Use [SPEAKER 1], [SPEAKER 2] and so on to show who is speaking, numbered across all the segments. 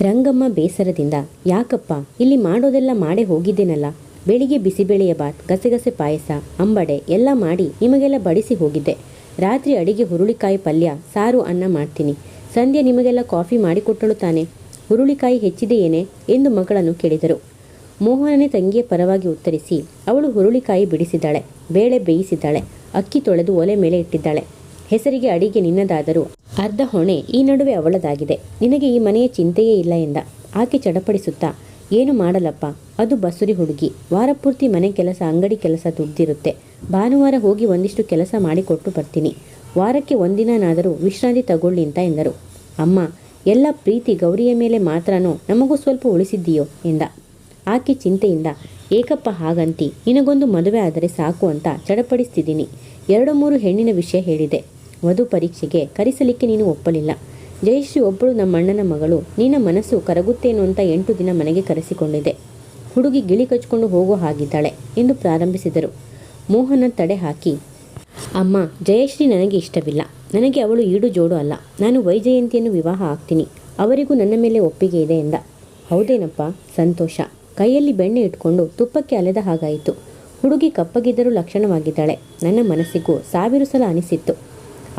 [SPEAKER 1] ರಂಗಮ್ಮ ಬೇಸರದಿಂದ, ಯಾಕಪ್ಪ, ಇಲ್ಲಿ ಮಾಡೋದೆಲ್ಲ ಮಾಡೇ ಹೋಗಿದ್ದೇನಲ್ಲ. ಬೆಳಿಗ್ಗೆ ಬಿಸಿಬೇಳೆಯ ಬಾತ್, ಗಸಗಸೆ ಪಾಯಸ, ಅಂಬಡೆ ಎಲ್ಲ ಮಾಡಿ ನಿಮಗೆಲ್ಲ ಬಡಿಸಿ ಹೋಗಿದ್ದೆ. ರಾತ್ರಿ ಅಡಿಗೆ ಹುರುಳಿಕಾಯಿ ಪಲ್ಯ, ಸಾರು, ಅನ್ನ ಮಾಡ್ತೀನಿ. ಸಂಧ್ಯೆ ನಿಮಗೆಲ್ಲ ಕಾಫಿ ಮಾಡಿಕೊಟ್ಟಳು ತಾನೆ. ಹುರುಳಿಕಾಯಿ ಹೆಚ್ಚಿದೆಯೇನೆ ಎಂದು ಮಗಳನ್ನು ಕೇಳಿದರು. ಮೋಹನನೇ ತಂಗಿಯ ಪರವಾಗಿ ಉತ್ತರಿಸಿ, ಅವಳು ಹುರುಳಿಕಾಯಿ ಬಿಡಿಸಿದ್ದಾಳೆ, ಬೇಳೆ ಬೇಯಿಸಿದ್ದಾಳೆ, ಅಕ್ಕಿ ತೊಳೆದು ಒಲೆ ಮೇಲೆ ಇಟ್ಟಿದ್ದಾಳೆ. ಹೆಸರಿಗೆ ಅಡಿಗೆ ನಿನ್ನದಾದರೂ ಅರ್ಧ ಹೊಣೆ ಈ ನಡುವೆ ಅವಳದಾಗಿದೆ. ನಿನಗೆ ಈ ಮನೆಯ ಚಿಂತೆಯೇ ಇಲ್ಲ ಎಂದ. ಆಕೆ ಚಡಪಡಿಸುತ್ತಾ, ಏನು ಮಾಡಲಪ್ಪ, ಅದು ಬಸುರಿ ಹುಡುಗಿ. ವಾರಪೂರ್ತಿ ಮನೆ ಕೆಲಸ, ಅಂಗಡಿ ಕೆಲಸ ದುಡ್ದಿರುತ್ತೆ. ಭಾನುವಾರ ಹೋಗಿ ಒಂದಿಷ್ಟು ಕೆಲಸ ಮಾಡಿಕೊಟ್ಟು ಬರ್ತೀನಿ. ವಾರಕ್ಕೆ ಒಂದಿನಾದರೂ ವಿಶ್ರಾಂತಿ ತಗೊಳ್ಳಿ ಅಂತ ಎಂದರು. ಅಮ್ಮ, ಎಲ್ಲ ಪ್ರೀತಿ ಗೌರಿಯ ಮೇಲೆ ಮಾತ್ರನೋ, ನಮಗೂ ಸ್ವಲ್ಪ ಉಳಿಸಿದ್ದೀಯೋ ಎಂದ. ಆಕೆ ಚಿಂತೆಯಿಂದ, ಏಕಪ್ಪ ಹಾಗಂತಿ, ನಿನಗೊಂದು ಮದುವೆ ಆದರೆ ಸಾಕು ಅಂತ ಚಡಪಡಿಸ್ತಿದ್ದೀನಿ. 2-3 ಹೆಣ್ಣಿನ ವಿಷಯ ಹೇಳಿದೆ. ವಧು ಪರೀಕ್ಷೆಗೆ ಕರೆಸಲಿಕ್ಕೆ ನೀನು ಒಪ್ಪಲಿಲ್ಲ. ಜಯಶ್ರೀ ಒಬ್ಬಳು ನಮ್ಮಣ್ಣನ ಮಗಳು, ನಿನ್ನ ಮನಸ್ಸು ಕರಗುತ್ತೇನೋ ಅಂತ 8 ದಿನ ಮನೆಗೆ ಕರೆಸಿಕೊಂಡಿದ್ದೆ. ಹುಡುಗಿ ಗಿಳಿ ಕಚ್ಕೊಂಡು ಹೋಗೋ ಹಾಗಿದ್ದಾಳೆ ಎಂದು ಪ್ರಾರಂಭಿಸಿದರು. ಮೋಹನ ತಡೆ ಹಾಕಿ, ಅಮ್ಮ, ಜಯಶ್ರೀ ನನಗೆ ಇಷ್ಟವಿಲ್ಲ. ನನಗೆ ಅವಳು ಈಡು ಜೋಡು ಅಲ್ಲ. ನಾನು ವೈಜಯಂತಿಯನ್ನು ವಿವಾಹ ಆಗ್ತೀನಿ. ಅವರಿಗೂ ನನ್ನ ಮೇಲೆ ಒಪ್ಪಿಗೆ ಇದೆ ಎಂದ. ಹೌದೇನಪ್ಪ, ಸಂತೋಷ. ಕೈಯಲ್ಲಿ ಬೆಣ್ಣೆ ಇಟ್ಕೊಂಡು ತುಪ್ಪಕ್ಕೆ ಅಲೆದ ಹಾಗಾಯಿತು. ಹುಡುಗಿ ಕಪ್ಪಗಿದ್ದರೂ ಲಕ್ಷಣವಾಗಿದ್ದಾಳೆ. ನನ್ನ ಮನಸ್ಸಿಗೂ 1000 ಸಲ ಅನಿಸಿತ್ತು.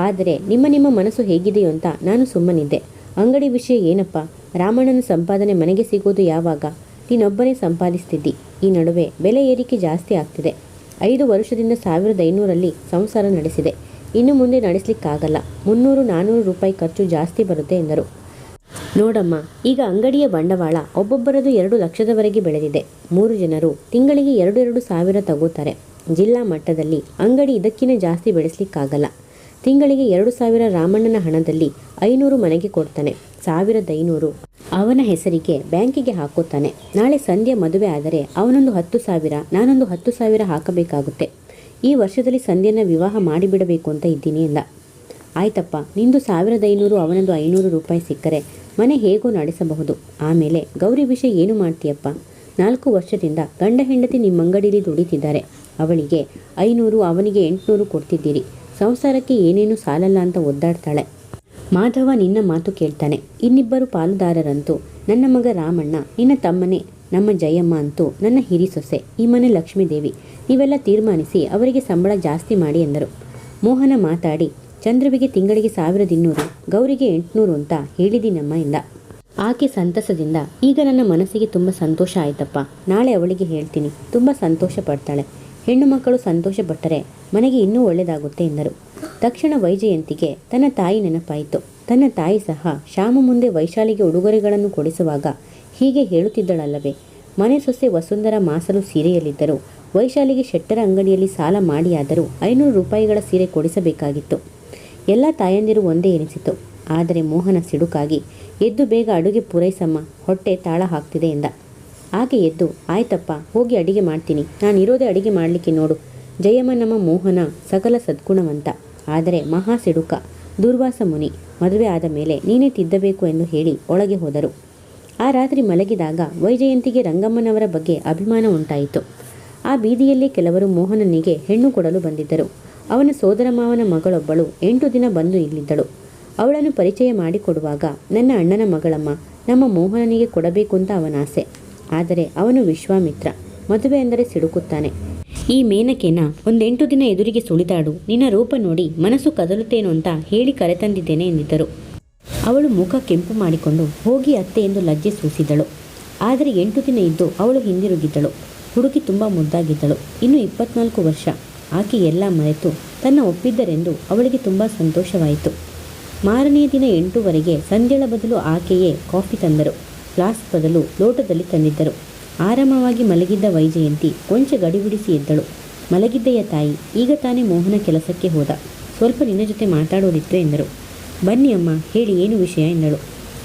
[SPEAKER 1] ಆದರೆ ನಿಮ್ಮ ಮನಸ್ಸು ಹೇಗಿದೆಯೋ ಅಂತ ನಾನು ಸುಮ್ಮನಿದ್ದೆ. ಅಂಗಡಿ ವಿಷಯ ಏನಪ್ಪ, ರಾಮಣ್ಣನ ಸಂಪಾದನೆ ಮನೆಗೆ ಸಿಗೋದು ಯಾವಾಗ? ನೀನೊಬ್ಬನೇ ಸಂಪಾದಿಸ್ತಿದ್ದಿ. ಈ ನಡುವೆ ಬೆಲೆ ಏರಿಕೆ ಜಾಸ್ತಿ ಆಗ್ತಿದೆ. 5 ವರ್ಷದಿಂದ 1500ರಲ್ಲಿ ಸಂಸಾರ ನಡೆಸಿದೆ. ಇನ್ನು ಮುಂದೆ ನಡೆಸಲಿಕ್ಕಾಗಲ್ಲ. 300-400 ರೂಪಾಯಿ ಖರ್ಚು ಜಾಸ್ತಿ ಬರುತ್ತೆ ಎಂದರು. ನೋಡಮ್ಮ, ಈಗ ಅಂಗಡಿಯ ಬಂಡವಾಳ ಒಬ್ಬೊಬ್ಬರದು 2 ಲಕ್ಷದವರೆಗೆ ಬೆಳೆದಿದೆ. 3 ಜನರು ತಿಂಗಳಿಗೆ 2-2 ಸಾವಿರ ತಗೋತಾರೆ. ಜಿಲ್ಲಾ ಮಟ್ಟದಲ್ಲಿ ಅಂಗಡಿ ಇದಕ್ಕಿಂತ ಜಾಸ್ತಿ ಬೆಳೆಸಲಿಕ್ಕಾಗಲ್ಲ. ತಿಂಗಳಿಗೆ 2,000 ರಾಮಣ್ಣನ ಹಣದಲ್ಲಿ 500 ಮನೆಗೆ ಕೊಡ್ತಾನೆ. 1,500 ಅವನ ಹೆಸರಿಗೆ ಬ್ಯಾಂಕಿಗೆ ಹಾಕೋತಾನೆ. ನಾಳೆ ಸಂಧ್ಯೆ ಮದುವೆ ಆದರೆ ಅವನೊಂದು 10,000, ನಾನೊಂದು 10,000 ಹಾಕಬೇಕಾಗುತ್ತೆ. ಈ ವರ್ಷದಲ್ಲಿ ಸಂಧ್ಯೆನ ವಿವಾಹ ಮಾಡಿಬಿಡಬೇಕು ಅಂತ ಇದ್ದೀನಿ ಎಂದ. ಆಯ್ತಪ್ಪ, ನಿಂದು 1,500, ಅವನದು 500 ರೂಪಾಯಿ ಸಿಕ್ಕರೆ ಮನೆ ಹೇಗೋ ನಡೆಸಬಹುದು. ಆಮೇಲೆ ಗೌರಿ ವಿಷಯ ಏನು ಮಾಡ್ತೀಯಪ್ಪ? 4 ವರ್ಷದಿಂದ ಗಂಡ ಹೆಂಡತಿ ನಿಮ್ಮಂಗಡಿಲಿ ದುಡಿತಿದ್ದಾರೆ. ಅವಳಿಗೆ 500, ಅವನಿಗೆ 800 ಕೊಡ್ತಿದ್ದೀರಿ. ಸಂಸಾರಕ್ಕೆ ಏನೇನು ಸಾಲಲ್ಲ ಅಂತ ಒದ್ದಾಡ್ತಾಳೆ. ಮಾಧವ ನಿನ್ನ ಮಾತು ಕೇಳ್ತಾನೆ. ಇನ್ನಿಬ್ಬರು ಪಾಲುದಾರರಂತೂ ನನ್ನ ಮಗ ರಾಮಣ್ಣ, ನಿನ್ನ ತಮ್ಮನೇ ನಮ್ಮ ಜಯಮ್ಮ ಅಂತೂ ನನ್ನ ಹಿರಿ ಸೊಸೆ, ಈ ಮನೆ ಲಕ್ಷ್ಮೀದೇವಿ. ನೀವೆಲ್ಲ ತೀರ್ಮಾನಿಸಿ ಅವರಿಗೆ ಸಂಬಳ ಜಾಸ್ತಿ ಮಾಡಿ ಎಂದರು. ಮೋಹನ ಮಾತಾಡಿ, ಚಂದ್ರವಿಗೆ ತಿಂಗಳಿಗೆ 1,200, ಗೌರಿಗೆ 800 ಅಂತ ಹೇಳಿದ್ದೀನಮ್ಮ ಎಂದ. ಆಕೆ ಸಂತಸದಿಂದ, ಈಗ ನನ್ನ ಮನಸ್ಸಿಗೆ ತುಂಬ ಸಂತೋಷ ಆಯ್ತಪ್ಪ. ನಾಳೆ ಅವಳಿಗೆ ಹೇಳ್ತೀನಿ. ತುಂಬ ಸಂತೋಷ ಪಡ್ತಾಳೆ. ಹೆಣ್ಣು ಮಕ್ಕಳು ಸಂತೋಷ ಪಟ್ಟರೆ ಮನೆಗೆ ಇನ್ನೂ ಒಳ್ಳೆಯದಾಗುತ್ತೆ ಎಂದರು. ತಕ್ಷಣ ವೈಜಯಂತಿಗೆ ತನ್ನ ತಾಯಿ ನೆನಪಾಯಿತು. ತನ್ನ ತಾಯಿ ಸಹ ಶ್ಯಾಮು ಮುಂದೆ ವೈಶಾಲಿಗೆ ಉಡುಗೊರೆಗಳನ್ನು ಕೊಡಿಸುವಾಗ ಹೀಗೆ ಹೇಳುತ್ತಿದ್ದಳಲ್ಲವೇ? ಮನೆ ಸೊಸೆ ವಸುಂಧರ ಮಾಸಲು ಸೀರೆಯಲ್ಲಿದ್ದರು. ವೈಶಾಲಿಗೆ ಶೆಟ್ಟರ ಅಂಗಡಿಯಲ್ಲಿ ಸಾಲ ಮಾಡಿಯಾದರೂ 500 ರೂಪಾಯಿಗಳ ಸೀರೆ ಕೊಡಿಸಬೇಕಾಗಿತ್ತು. ಎಲ್ಲ ತಾಯಂದಿರು ಒಂದೇ ಎನಿಸಿತು. ಆದರೆ ಮೋಹನ ಸಿಡುಕಾಗಿ, ಎದ್ದು ಬೇಗ ಅಡುಗೆ ಪೂರೈಸಮ್ಮ, ಹೊಟ್ಟೆ ತಾಳ ಹಾಕ್ತಿದೆ ಎಂದ. ಆಕೆ ಎದ್ದು, ಆಯ್ತಪ್ಪ, ಹೋಗಿ ಅಡಿಗೆ ಮಾಡ್ತೀನಿ. ನಾನಿರೋದೇ ಅಡಿಗೆ ಮಾಡಲಿಕ್ಕೆ ನೋಡು. ಜಯಮ್ಮ ನಮ್ಮ ಮೋಹನ ಸಕಲ ಸದ್ಗುಣವಂತ, ಆದರೆ ಮಹಾ ಸಿಡುಕ, ದುರ್ವಾಸ ಮುನಿ. ಮದುವೆ ಆದ ಮೇಲೆ ನೀನೇ ತಿದ್ದಬೇಕು ಎಂದು ಹೇಳಿ ಒಳಗೆ ಹೋದರು. ಆ ರಾತ್ರಿ ಮಲಗಿದಾಗ ವೈಜಯಂತಿಗೆ ರಂಗಮ್ಮನವರ ಬಗ್ಗೆ ಅಭಿಮಾನ ಉಂಟಾಯಿತು. ಆ ಬೀದಿಯಲ್ಲಿ ಕೆಲವರು ಮೋಹನನಿಗೆ ಹೆಣ್ಣು ಕೊಡಲು ಬಂದಿದ್ದರು. ಅವನ ಸೋದರ ಮಾವನ ಮಗಳೊಬ್ಬಳು 8 ದಿನ ಬಂದು ಇಲ್ಲಿದ್ದಳು. ಅವಳನ್ನು ಪರಿಚಯ ಮಾಡಿಕೊಡುವಾಗ, ನನ್ನ ಅಣ್ಣನ ಮಗಳಮ್ಮ, ನಮ್ಮ ಮೋಹನನಿಗೆ ಕೊಡಬೇಕು ಅಂತ ಅವನಾಸೆ. ಆದರೆ ಅವನು ವಿಶ್ವಾಮಿತ್ರ, ಮದುವೆ ಎಂದರೆ ಸಿಡುಕುತ್ತಾನೆ. ಈ ಮೇನಕೆನ 8 ದಿನ ಎದುರಿಗೆ ಸುಳಿದಾಡು, ನಿನ್ನ ರೂಪ ನೋಡಿ ಮನಸ್ಸು ಕದಲುತ್ತೇನೋ ಅಂತ ಹೇಳಿ ಕರೆತಂದಿದ್ದೇನೆ ಎಂದಿದ್ದರು. ಅವಳು ಮುಖ ಕೆಂಪು ಮಾಡಿಕೊಂಡು ಹೋಗಿ ಅತ್ತೆ ಎಂದು ಲಜ್ಜೆ ಸೂಸಿದಳು. ಆದರೆ 8 ದಿನ ಇದ್ದು ಅವಳು ಹಿಂದಿರುಗಿದ್ದಳು. ಹುಡುಗಿ ತುಂಬ ಮುದ್ದಾಗಿದ್ದಳು. ಇನ್ನು 24 ವರ್ಷ. ಆಕೆ ಎಲ್ಲ ಮರೆತು ತನ್ನ ಒಪ್ಪಿದ್ದರೆಂದು ಅವಳಿಗೆ ತುಂಬ ಸಂತೋಷವಾಯಿತು. ಮಾರನೆಯ ದಿನ 8ವರೆಗೆ ಸಂಧ್ಯಳ ಬದಲು ಆಕೆಯೇ ಕಾಫಿ ತಂದರು. ಗ್ಲಾಸ್ ಬದಲು ಲೋಟದಲ್ಲಿ ತಂದಿದ್ದರು. ಆರಾಮವಾಗಿ ಮಲಗಿದ್ದ ವೈಜಯಂತಿ ಕೊಂಚ ಗಡಿಬಿಡಿಸಿ ಎದ್ದಳು. ಮಲಗಿದ್ದೆಯ ತಾಯಿ, ಈಗ ತಾನೇ ಮೋಹನ ಕೆಲಸಕ್ಕೆ ಹೋದ. ಸ್ವಲ್ಪ ನಿನ್ನ ಜೊತೆ ಮಾತಾಡೋದಿತ್ತು ಎಂದರು. ಬನ್ನಿ ಅಮ್ಮ, ಹೇಳಿ, ಏನು ವಿಷಯ ಎಂದಳು.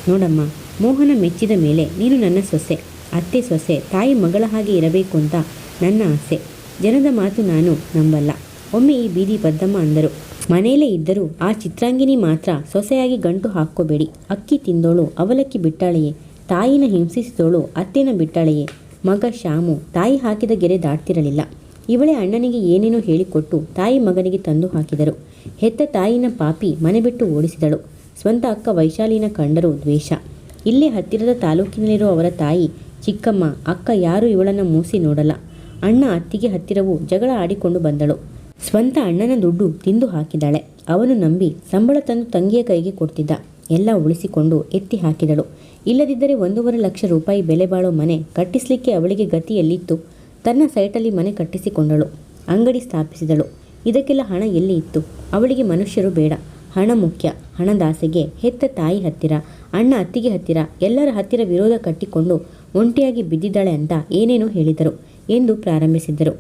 [SPEAKER 1] ನೋಡಮ್ಮ, ಮೋಹನ ಮೆಚ್ಚಿದ ಮೇಲೆ ನೀನು ನನ್ನ ಸೊಸೆ, ಅತ್ತೆ ಸೊಸೆ, ತಾಯಿ ಮಗಳ ಹಾಗೆ ಇರಬೇಕು ಅಂತ ನನ್ನ ಆಸೆ. ಜನದ ಮಾತು ನಾನು ನಂಬಲ್ಲ. ಒಮ್ಮೆ ಈ ಬೀದಿ ಬದ್ದಮ್ಮ ಅಂದರು. ಮನೆಯಲ್ಲೇ ಇದ್ದರೂ ಆ ಚಿತ್ರಾಂಗಿನಿ ಮಾತ್ರ ಸೊಸೆಯಾಗಿ ಗಂಟು ಹಾಕ್ಕೋಬೇಡಿ. ಅಕ್ಕಿ ತಿಂದೋಳು ಅವಲಕ್ಕಿ ಬಿಟ್ಟಾಳೆಯೇ, ತಾಯಿನ ಹಿಂಸಿಸಿದೋಳು ಅತ್ತೆನ ಬಿಟ್ಟಾಳೆಯೇ. ಮಗ ಶ್ಯಾಮು ತಾಯಿ ಹಾಕಿದ ಗೆರೆ ದಾಟ್ತಿರಲಿಲ್ಲ. ಇವಳೇ ಅಣ್ಣನಿಗೆ ಏನೇನೋ ಹೇಳಿಕೊಟ್ಟು ತಾಯಿ ಮಗನಿಗೆ ತಂದು ಹಾಕಿದರು. ಹೆತ್ತ ತಾಯಿನ ಪಾಪಿ ಮನೆ ಬಿಟ್ಟು ಓಡಿಸಿದಳು. ಸ್ವಂತ ಅಕ್ಕ ವೈಶಾಲಿನ ಕಂಡರೂ ದ್ವೇಷ. ಇಲ್ಲೇ ಹತ್ತಿರದ ತಾಲೂಕಿನಲ್ಲಿರೋ ಅವರ ತಾಯಿ, ಚಿಕ್ಕಮ್ಮ, ಅಕ್ಕ ಯಾರೂ ಇವಳನ್ನು ಮೂಸಿ ನೋಡಲ್ಲ. ಅಣ್ಣ ಅತ್ತಿಗೆ ಹತ್ತಿರವೂ ಜಗಳ ಆಡಿಕೊಂಡು ಬಂದಳು. ಸ್ವಂತ ಅಣ್ಣನ ದುಡ್ಡು ತಿಂದು ಹಾಕಿದಾಳೆ. ಅವನು ನಂಬಿ ಸಂಬಳ ತಂದು ತಂಗಿಯ ಕೈಗೆ ಕೊಡ್ತಿದ್ದ. ಎಲ್ಲ ಉಳಿಸಿಕೊಂಡು ಎತ್ತಿ ಹಾಕಿದಳು. ಇಲ್ಲದಿದ್ದರೆ 1.5 ಲಕ್ಷ ರೂಪಾಯಿ ಬೆಲೆ ಬಾಳೋ ಮನೆ ಕಟ್ಟಿಸಲಿಕ್ಕೆ ಅವಳಿಗೆ ಗತಿಯಲ್ಲಿತ್ತು. ತನ್ನ ಸೈಟಲ್ಲಿ ಮನೆ ಕಟ್ಟಿಸಿಕೊಂಡಳು. ಅಂಗಡಿ ಸ್ಥಾಪಿಸಿದಳು. ಇದಕ್ಕೆಲ್ಲ ಹಣ ಎಲ್ಲಿ ಇತ್ತು? ಅವಳಿಗೆ ಮನುಷ್ಯರು ಬೇಡ, ಹಣ ಮುಖ್ಯ. ಹಣದಾಸೆಗೆ ಹೆತ್ತ ತಾಯಿ ಹತ್ತಿರ, ಅಣ್ಣ ಅತ್ತಿಗೆ ಹತ್ತಿರ, ಎಲ್ಲರ ಹತ್ತಿರ ವಿರೋಧ ಕಟ್ಟಿಕೊಂಡು ಒಂಟಿಯಾಗಿ ಬಿದ್ದಿದ್ದಾಳೆ ಅಂತ ಏನೇನೋ ಹೇಳಿದರು ಎಂದು ಪ್ರಾರಂಭಿಸಿದ್ದರು.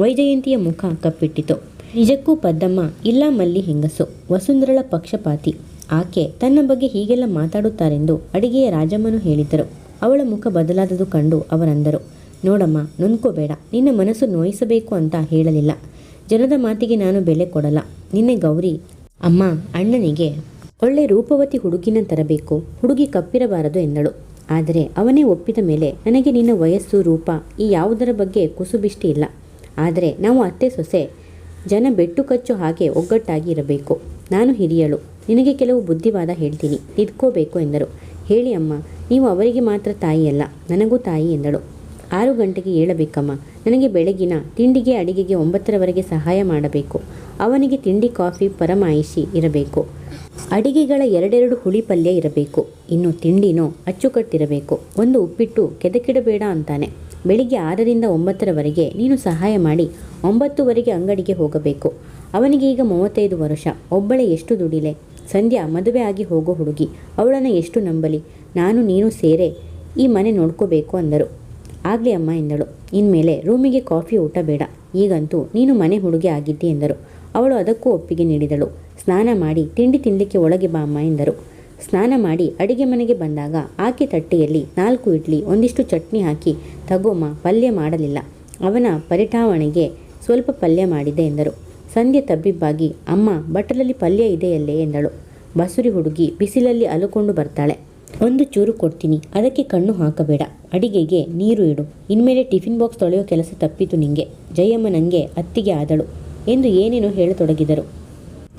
[SPEAKER 1] ವೈಜಯಂತಿಯ ಮುಖ ಕಪ್ಪಿಟ್ಟಿತು. ನಿಜಕ್ಕೂ ಪದ್ದಮ್ಮ ಇಲ್ಲ ಮಲ್ಲಿ ಹೆಂಗಸು, ವಸುಂಧರಳ ಪಕ್ಷಪಾತಿ. ಆಕೆ ತನ್ನ ಬಗ್ಗೆ ಹೀಗೆಲ್ಲ ಮಾತಾಡುತ್ತಾರೆಂದು ಅಡಿಗೆಯ ರಾಜಮ್ಮನು ಹೇಳಿದ್ದರು. ಅವಳ ಮುಖ ಬದಲಾದದು ಕಂಡು ಅವರಂದರು, ನೋಡಮ್ಮ, ನೊಂದ್ಕೋಬೇಡ. ನಿನ್ನ ಮನಸ್ಸು ನೋಯಿಸಬೇಕು ಅಂತ ಹೇಳಲಿಲ್ಲ. ಜನದ ಮಾತಿಗೆ ನಾನು ಬೆಲೆ ಕೊಡಲ್ಲ. ನಿನ್ನೆ ಗೌರಿ ಅಮ್ಮ ಅಣ್ಣನಿಗೆ ಒಳ್ಳೆ ರೂಪವತಿ ಹುಡುಗಿನ ತರಬೇಕು, ಹುಡುಗಿ ಕಪ್ಪಿರಬಾರದು ಎಂದಳು. ಆದರೆ ಅವನೇ ಒಪ್ಪಿದ ಮೇಲೆ ನನಗೆ ನಿನ್ನ ವಯಸ್ಸು, ರೂಪ ಈ ಯಾವುದರ ಬಗ್ಗೆ ಕುಸುಬಿಷ್ಟಿ ಇಲ್ಲ. ಆದರೆ ನಾವು ಅತ್ತೆ ಸೊಸೆ ಜನ ಬೆಟ್ಟು ಕಚ್ಚು ಹಾಗೆ ಒಗ್ಗಟ್ಟಾಗಿ ಇರಬೇಕು. ನಾನು ಹಿರಿಯಳು, ನಿನಗೆ ಕೆಲವು ಬುದ್ಧಿವಾದ ಹೇಳ್ತೀನಿ, ತಿದ್ಕೋಬೇಕು ಎಂದರು. ಹೇಳಿ ಅಮ್ಮ, ನೀವು ಅವರಿಗೆ ಮಾತ್ರ ತಾಯಿಯಲ್ಲ, ನನಗೂ ತಾಯಿ ಎಂದಳು. 6 ಗಂಟೆಗೆ ಏಳಬೇಕಮ್ಮ. ನನಗೆ ಬೆಳಗಿನ ತಿಂಡಿಗೆ ಅಡಿಗೆಗೆ 9ರವರೆಗೆ ಸಹಾಯ ಮಾಡಬೇಕು. ಅವನಿಗೆ ತಿಂಡಿ ಕಾಫಿ ಪರಮಾಯಿಷಿ ಇರಬೇಕು. ಅಡಿಗೆಗಳ 2 ಹುಳಿ ಪಲ್ಯ ಇರಬೇಕು. ಇನ್ನು ತಿಂಡಿನೋ ಅಚ್ಚುಕಟ್ಟಿರಬೇಕು. ಒಂದು ಉಪ್ಪಿಟ್ಟು ಕೆದಕಿಡಬೇಡ ಅಂತಾನೆ. ಬೆಳಿಗ್ಗೆ 6ರಿಂದ 9ರವರೆಗೆ ನೀನು ಸಹಾಯ ಮಾಡಿ 9ವರೆಗೆ ಅಂಗಡಿಗೆ ಹೋಗಬೇಕು. ಅವನಿಗೆ ಈಗ 35 ವರ್ಷ. ಒಬ್ಬಳೆ ಎಷ್ಟು ದುಡಿಲೆ? ಸಂಧ್ಯಾ ಮದುವೆ ಆಗಿ ಹೋಗೋ ಹುಡುಗಿ, ಅವಳನ್ನು ಎಷ್ಟು ನಂಬಲಿ? ನಾನು ನೀನು ಸೇರೆ ಈ ಮನೆ ನೋಡ್ಕೋಬೇಕು ಅಂದರು. ಆಗಲಿ ಅಮ್ಮ ಎಂದಳು. ಇನ್ಮೇಲೆ ರೂಮಿಗೆ ಕಾಫಿ ಊಟ ಬೇಡ, ಈಗಂತೂ ನೀನು ಮನೆ ಹುಡುಗಿ ಆಗಿದ್ದಿ ಎಂದರು. ಅವಳು ಅದಕ್ಕೂ ಒಪ್ಪಿಗೆ ನೀಡಿದಳು. ಸ್ನಾನ ಮಾಡಿ ತಿಂಡಿ ತಿನ್ನಲಿಕ್ಕೆ ಒಳಗೆ ಬಾ ಅಮ್ಮ ಎಂದರು. ಸ್ನಾನ ಮಾಡಿ ಅಡಿಗೆ ಮನೆಗೆ ಬಂದಾಗ ಆಕೆ ತಟ್ಟೆಯಲ್ಲಿ 4 ಇಡ್ಲಿ, ಒಂದಿಷ್ಟು ಚಟ್ನಿ ಹಾಕಿ, ತಗೋಮ್ಮ, ಪಲ್ಯ ಮಾಡಲಿಲ್ಲ. ಅವನ ಪರಿಠಾವಣೆಗೆ ಸ್ವಲ್ಪ ಪಲ್ಯ ಮಾಡಿದೆ ಎಂದರು. ಸಂಧ್ಯೆ ತಬ್ಬಿಬ್ಬಾಗಿ, ಅಮ್ಮ ಬಟ್ಟಲಲ್ಲಿ ಪಲ್ಯ ಇದೆಯಲ್ಲೇ ಎಂದಳು. ಬಸುರಿ ಹುಡುಗಿ ಬಿಸಿಲಲ್ಲಿ ಅಲುಕೊಂಡು ಬರ್ತಾಳೆ. ಒಂದು ಚೂರು ಕೊಡ್ತೀನಿ, ಅದಕ್ಕೆ ಕಣ್ಣು ಹಾಕಬೇಡ. ಅಡಿಗೆಗೆ ನೀರು ಇಡು. ಇನ್ಮೇಲೆ ಟಿಫಿನ್ ಬಾಕ್ಸ್ ತೊಳೆಯೋ ಕೆಲಸ ತಪ್ಪಿತು ನಿಂಗೆ. ಜಯಮ್ಮ ನನಗೆ ಅತ್ತಿಗೆ ಆದಳು ಎಂದು ಏನೇನೋ ಹೇಳತೊಡಗಿದರು.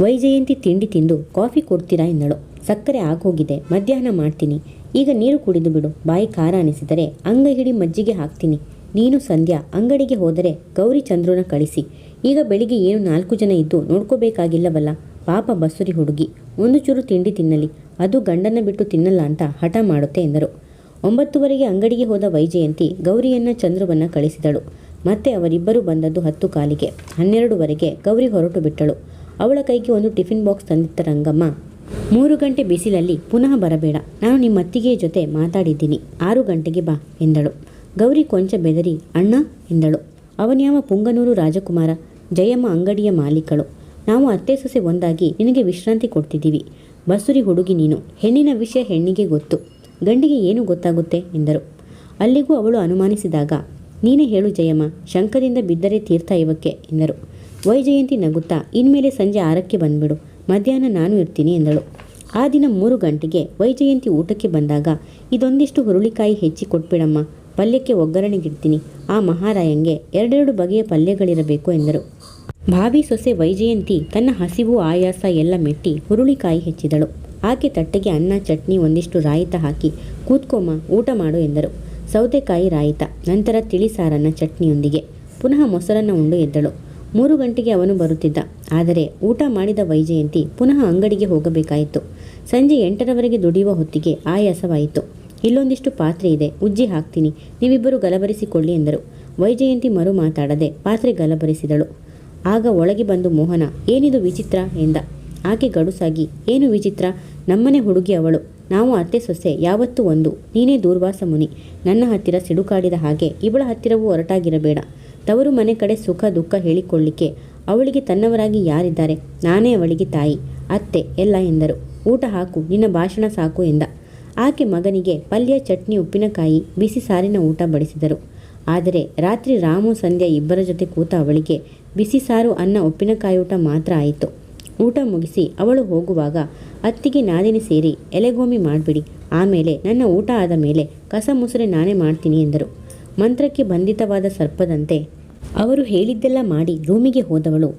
[SPEAKER 1] ವೈಜಯಂತಿ ತಿಂಡಿ ತಿಂದು ಕಾಫಿ ಕೊಡ್ತೀರಾ ಎಂದಳು. ಸಕ್ಕರೆ ಆಗೋಗಿದೆ, ಮಧ್ಯಾಹ್ನ ಮಾಡ್ತೀನಿ. ಈಗ ನೀರು ಕುಡಿದು ಬಿಡು. ಬಾಯಿ ಖಾರ ಅನಿಸಿದರೆ ಅಂಗೈ ಹಿಡಿ ಮಜ್ಜಿಗೆ ಹಾಕ್ತೀನಿ. ನೀನು ಸಂಧ್ಯಾ ಅಂಗಡಿಗೆ ಹೋದರೆ ಗೌರಿ ಚಂದ್ರನ ಕಳಿಸಿ. ಈಗ ಬೆಳಿಗ್ಗೆ ಏನು 4 ಜನ ಇದ್ದು ನೋಡ್ಕೋಬೇಕಾಗಿಲ್ಲವಲ್ಲ. ಪಾಪ ಬಸುರಿ ಹುಡುಗಿ, ಒಂದು ಚೂರು ತಿಂಡಿ ತಿನ್ನಲಿ. ಅದು ಗಂಡನ ಬಿಟ್ಟು ತಿನ್ನಲ್ಲ ಅಂತ ಹಠ ಮಾಡುತ್ತೆ ಎಂದರು. 9ವರೆಗೆ ಅಂಗಡಿಗೆ ಹೋದ ವೈಜಯಂತಿ ಗೌರಿಯನ್ನ ಚಂದ್ರವನ್ನ ಕಳಿಸಿದಳು. ಮತ್ತೆ ಅವರಿಬ್ಬರು ಬಂದದ್ದು 10 ಕಾಲಿಗೆ. 12ವರೆಗೆ ಗೌರಿ ಹೊರಟು ಬಿಟ್ಟಳು. ಅವಳ ಕೈಗೆ ಒಂದು ಟಿಫಿನ್ ಬಾಕ್ಸ್ ತಂದಿತ್ತ ರಂಗಮ್ಮ. 3 ಗಂಟೆ ಬಿಸಿಲಲ್ಲಿ ಪುನಃ ಬರಬೇಡ, ನಾನು ನಿಮ್ಮ ಅತ್ತಿಗೆಯ ಜೊತೆ ಮಾತಾಡಿದ್ದೀನಿ. 6 ಗಂಟೆಗೆ ಬಾ ಎಂದಳು. ಗೌರಿ ಕೊಂಚ ಬೆದರಿ ಅಣ್ಣ ಎಂದಳು. ಅವನ್ಯಾವ ಪುಂಗನೂರು ರಾಜಕುಮಾರ? ಜಯಮ್ಮ ಅಂಗಡಿಯ ಮಾಲೀಕಳು. ನಾವು ಅತ್ತೆ ಸೊಸೆ ಒಂದಾಗಿ ನಿನಗೆ ವಿಶ್ರಾಂತಿ ಕೊಡ್ತಿದ್ದೀವಿ. ಬಸುರಿ ಹುಡುಗಿ ನೀನು. ಹೆಣ್ಣಿನ ವಿಷಯ ಹೆಣ್ಣಿಗೆ ಗೊತ್ತು, ಗಂಡಿಗೆ ಏನು ಗೊತ್ತಾಗುತ್ತೆ ಎಂದರು. ಅಲ್ಲಿಗೂ ಅವಳು ಅನುಮಾನಿಸಿದಾಗ, ನೀನೇ ಹೇಳು ಜಯಮ್ಮ, ಶಂಕದಿಂದ ಬಿದ್ದರೆ ತೀರ್ಥ ಇವಕ್ಕೆ ಎಂದರು. ವೈಜಯಂತಿ ನಗುತ್ತಾ, ಇನ್ಮೇಲೆ ಸಂಜೆ 6ಕ್ಕೆ ಬಂದ್ಬಿಡು, ಮಧ್ಯಾಹ್ನ ನಾನು ಇರ್ತೀನಿ ಎಂದಳು. ಆ ದಿನ 3 ಗಂಟೆಗೆ ವೈಜಯಂತಿ ಊಟಕ್ಕೆ ಬಂದಾಗ, ಇದೊಂದಿಷ್ಟು ಹುರುಳಿಕಾಯಿ ಹೆಚ್ಚಿ ಕೊಟ್ಬಿಡಮ್ಮ, ಪಲ್ಯಕ್ಕೆ ಒಗ್ಗರಣೆಗಿಡ್ತೀನಿ. ಆ ಮಹಾರಾಯಂಗೆ 2 ಬಗೆಯ ಪಲ್ಯಗಳಿರಬೇಕು ಎಂದರು. ಭಾವಿ ಸೊಸೆ ವೈಜಯಂತಿ ತನ್ನ ಹಸಿವು ಆಯಾಸ ಎಲ್ಲ ಮೆಟ್ಟಿ ಹುರುಳಿಕಾಯಿ ಹೆಚ್ಚಿದಳು. ಆಕೆ ತಟ್ಟೆಗೆ ಅನ್ನ, ಚಟ್ನಿ, ಒಂದಿಷ್ಟು ರಾಯಿತ ಹಾಕಿ, ಕೂತ್ಕೊಮ್ಮ, ಊಟ ಮಾಡು ಎಂದರು. ಸೌತೆಕಾಯಿ ರಾಯಿತ, ನಂತರ ತಿಳಿಸಾರನ್ನ ಚಟ್ನಿಯೊಂದಿಗೆ. ಪುನಃ ಮೊಸರನ್ನ ಉಂಡು ಎದ್ದಳು. 3 ಗಂಟೆಗೆ ಅವನು ಬರುತ್ತಿದ್ದ. ಆದರೆ ಊಟ ಮಾಡಿದ ವೈಜಯಂತಿ ಪುನಃ ಅಂಗಡಿಗೆ ಹೋಗಬೇಕಾಯಿತು. ಸಂಜೆ 8ರವರೆಗೆ ದುಡಿಯುವ ಹೊತ್ತಿಗೆ ಆಯಾಸವಾಯಿತು. ಇಲ್ಲೊಂದಿಷ್ಟು ಪಾತ್ರೆ ಇದೆ, ಉಜ್ಜಿ ಹಾಕ್ತೀನಿ, ನೀವಿಬ್ಬರು ಗಲಬರಿಸಿಕೊಳ್ಳಿ ಎಂದರು. ವೈಜಯಂತಿ ಮರು ಮಾತಾಡದೆ ಪಾತ್ರೆ ಗಲಬರಿಸಿದಳು. ಆಗ ಒಳಗೆ ಬಂದು ಮೋಹನ, ಏನಿದು ವಿಚಿತ್ರ ಎಂದ. ಆಕೆ ಗಡುಸಾಗಿ, ಏನು ವಿಚಿತ್ರ? ನಮ್ಮನೆ ಹುಡುಗಿ ಅವಳು. ನಾವು ಅತ್ತೆ ಸೊಸೆ ಯಾವತ್ತೂ ಒಂದು. ನೀನೇ ದೂರ್ವಾಸ ಮುನಿ. ನನ್ನ ಹತ್ತಿರ ಸಿಡುಕಾಡಿದ ಹಾಗೆ ಇವಳ ಹತ್ತಿರವೂ ಹೊರಟಾಗಿರಬೇಡ. ತವರು ಮನೆ ಕಡೆ ಸುಖ ದುಃಖ ಹೇಳಿಕೊಳ್ಳಿಕ್ಕೆ ಅವಳಿಗೆ ತನ್ನವರಾಗಿ ಯಾರಿದ್ದಾರೆ? ನಾನೇ ಅವಳಿಗೆ ತಾಯಿ, ಅತ್ತೆ ಎಲ್ಲ ಎಂದರು. ಊಟ ಹಾಕು, ನಿನ್ನ ಭಾಷಣ ಸಾಕು ಎಂದ. ಆಕೆ ಮಗನಿಗೆ ಪಲ್ಯ, ಚಟ್ನಿ, ಉಪ್ಪಿನಕಾಯಿ, ಬಿಸಿ ಸಾರಿನ ಊಟ ಬಡಿಸಿದರು. ಆದರೆ ರಾತ್ರಿ ರಾಮು, ಸಂಧ್ಯಾ ಇಬ್ಬರ ಜೊತೆ ಕೂತ ಅವಳಿಗೆ ಬಿಸಿ ಸಾರು, ಅನ್ನ, ಉಪ್ಪಿನಕಾಯಿ ಊಟ ಮಾತ್ರ ಆಯಿತು. ಊಟ ಮುಗಿಸಿ ಅವಳು ಹೋಗುವಾಗ, ಅತ್ತಿಗೆ ನಾದಿನಿ ಸೇರಿ ಎಲೆಗೋಮಿ ಮಾಡಿಬಿಡಿ, ಆಮೇಲೆ ನನ್ನ ಊಟ ಆದ ಮೇಲೆ ಕಸ ಮುಸುರೆ ನಾನೇ ಮಾಡ್ತೀನಿ ಎಂದರು. ಮಂತ್ರಕ್ಕೆ ಬಂಧಿತವಾದ ಸರ್ಪದಂತೆ ಅವರು ಹೇಳಿದ್ದೆಲ್ಲ ಮಾಡಿ ರೂಮಿಗೆ ಹೋದವಳು.